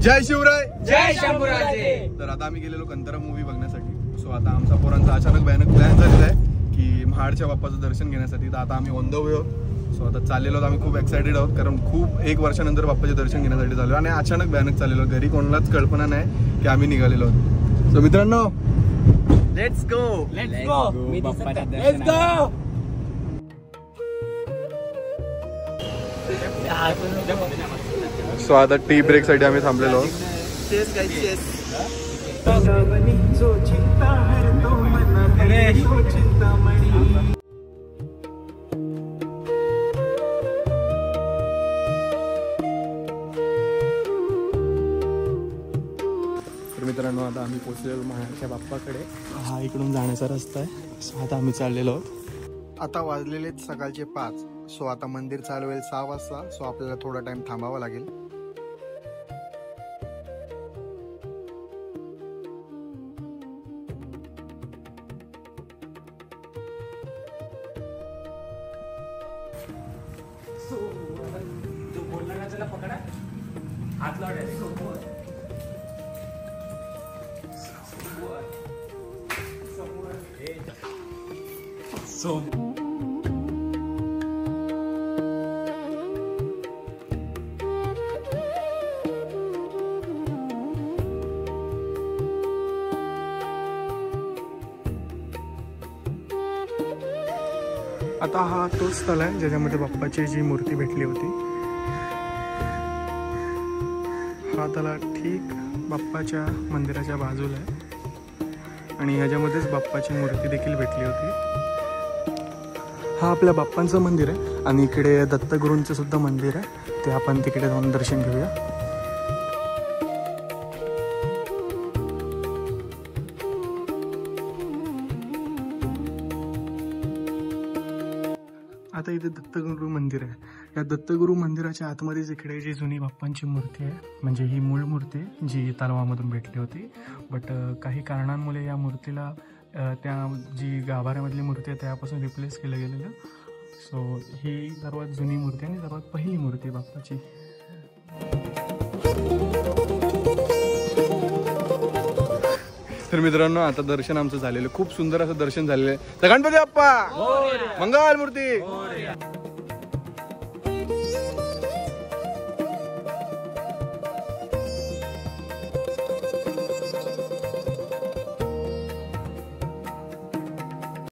जय शिवराय, जय शंभूराजे। तर आता आम्ही गेलेलो कंतारा मूवी बघण्यासाठी. सो आता आमचा पोरांचा अचानक भयानक प्लॅन झालेला आहे की महाडच्या बाप्पाचं दर्शन घेण्यासाठी. तर आता आम्ही ऑन द वे आहोत. सो आता चाललेलो आहोत. आम्ही खूप एक्साइटेड आहोत कारण खूप 1 वर्षानंतर बाप्पाचे दर्शन घेण्यासाठी झालो आणि अचानक भयानक चाललेलो. घरी कोणालाच कल्पना नाही की आम्ही निघालेलो आहोत. सो मित्रांनो, let's go. Let's go. So आता टी ब्रेक साठी आम्ही थांबलेलो आहोत. मित्रांनो, आता आम्ही पोहोचलेलो महाडच्या बाप्पाकडे. हा इकडून जाण्याचा रस्ता आहे. सो आता आम्ही चाललेलो आहोत. आता वाजलेले सकाळचे 5. सो आता मंदिर चालू होईल 6 वाजता. सो आपल्याला थोडा टाइम थांबावा लागेल. आता हा तोच स्थळ आहे ज्याच्यामध्ये बाप्पाची जी मूर्ती भेटली होती. हा त्याला ठीक बाप्पाच्या मंदिराच्या बाजूला आहे आणि ह्याच्यामध्येच बाप्पाची मूर्ती देखील भेटली होती. हा आपल्या बाप्पांचं मंदिर आहे आणि इकडे दत्तगुरूंचं सुद्धा मंदिर आहे. ते आपण तिकडे जाऊन दर्शन घेऊया. आता इथे दत्तगुरू मंदिर आहे. या दत्तगुरू मंदिराच्या आतमध्येच इकडे जी जुनी बाप्पांची मूर्ती आहे, म्हणजे ही मूळ मूर्ती जी तलावामधून भेटली होती. बट काही कारणांमुळे या मूर्तीला त्या जी गाभाऱ्यामधली मूर्ती आहे त्यापासून रिप्लेस केलं गेलेलं. सो ही सर्वात जुनी मूर्ती आणि सर्वात पहिली मूर्ती बाप्पाची. तर मित्रांनो, आता दर्शन आमचं झालेलं, खूप सुंदर असं दर्शन झालेलं आहे. गणपती बाप्पा मंगल मूर्ती.